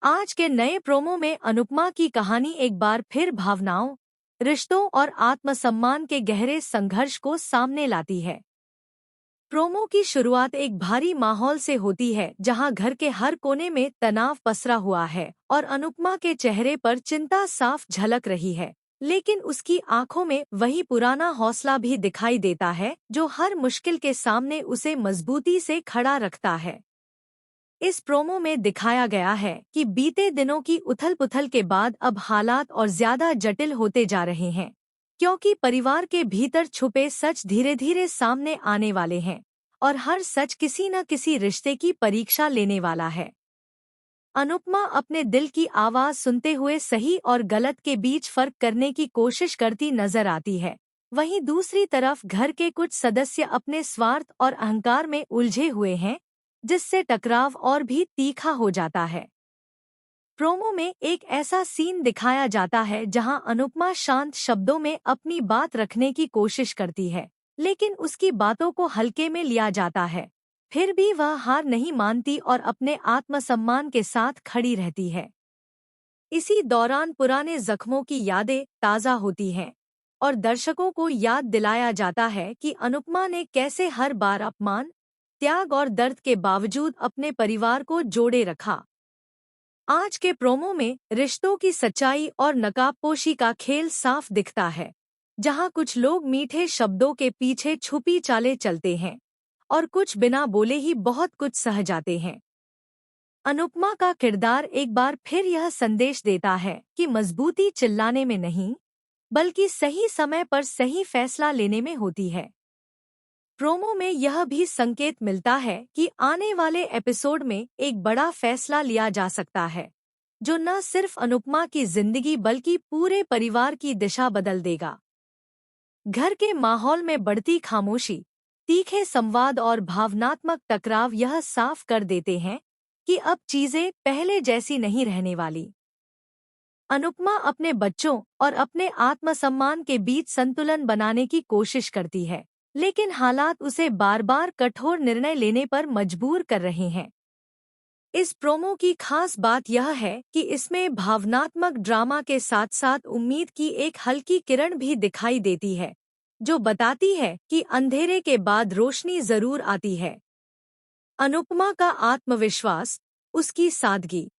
आज के नए प्रोमो में अनुपमा की कहानी एक बार फिर भावनाओं, रिश्तों और आत्मसम्मान के गहरे संघर्ष को सामने लाती है। प्रोमो की शुरुआत एक भारी माहौल से होती है जहां घर के हर कोने में तनाव पसरा हुआ है और अनुपमा के चेहरे पर चिंता साफ झलक रही है। लेकिन उसकी आंखों में वही पुराना हौसला भी दिखाई देता है जो हर मुश्किल के सामने उसे मजबूती से खड़ा रखता है। इस प्रोमो में दिखाया गया है कि बीते दिनों की उथल-पुथल के बाद अब हालात और ज्यादा जटिल होते जा रहे हैं, क्योंकि परिवार के भीतर छुपे सच धीरे-धीरे सामने आने वाले हैं और हर सच किसी न किसी रिश्ते की परीक्षा लेने वाला है। अनुपमा अपने दिल की आवाज सुनते हुए सही और गलत के बीच फर्क करने की कोशिश करती नजर आती है। वहीं दूसरी तरफ घर के कुछ सदस्य अपने स्वार्थ और अहंकार में उलझे हुए हैं, जिससे टकराव और भी तीखा हो जाता है। प्रोमो में एक ऐसा सीन दिखाया जाता है जहां अनुपमा शांत शब्दों में अपनी बात रखने की कोशिश करती है, लेकिन उसकी बातों को हल्के में लिया जाता है। फिर भी वह हार नहीं मानती और अपने आत्मसम्मान के साथ खड़ी रहती है। इसी दौरान पुराने जख्मों की यादें ताज़ा होती हैं और दर्शकों को याद दिलाया जाता है कि अनुपमा ने कैसे हर बार अपमान, त्याग और दर्द के बावजूद अपने परिवार को जोड़े रखा। आज के प्रोमो में रिश्तों की सच्चाई और नकाबपोशी का खेल साफ दिखता है, जहां कुछ लोग मीठे शब्दों के पीछे छुपी चालें चलते हैं और कुछ बिना बोले ही बहुत कुछ सह जाते हैं। अनुपमा का किरदार एक बार फिर यह संदेश देता है कि मजबूती चिल्लाने में नहीं, बल्कि सही समय पर सही फैसला लेने में होती है। प्रोमो में यह भी संकेत मिलता है कि आने वाले एपिसोड में एक बड़ा फैसला लिया जा सकता है, जो न सिर्फ अनुपमा की जिंदगी बल्कि पूरे परिवार की दिशा बदल देगा। घर के माहौल में बढ़ती खामोशी, तीखे संवाद और भावनात्मक टकराव यह साफ कर देते हैं कि अब चीजें पहले जैसी नहीं रहने वाली। अनुपमा अपने बच्चों और अपने आत्मसम्मान के बीच संतुलन बनाने की कोशिश करती है, लेकिन हालात उसे बार-बार कठोर निर्णय लेने पर मजबूर कर रहे हैं। इस प्रोमो की खास बात यह है कि इसमें भावनात्मक ड्रामा के साथ-साथ उम्मीद की एक हल्की किरण भी दिखाई देती है, जो बताती है कि अंधेरे के बाद रोशनी जरूर आती है। अनुपमा का आत्मविश्वास, उसकी सादगी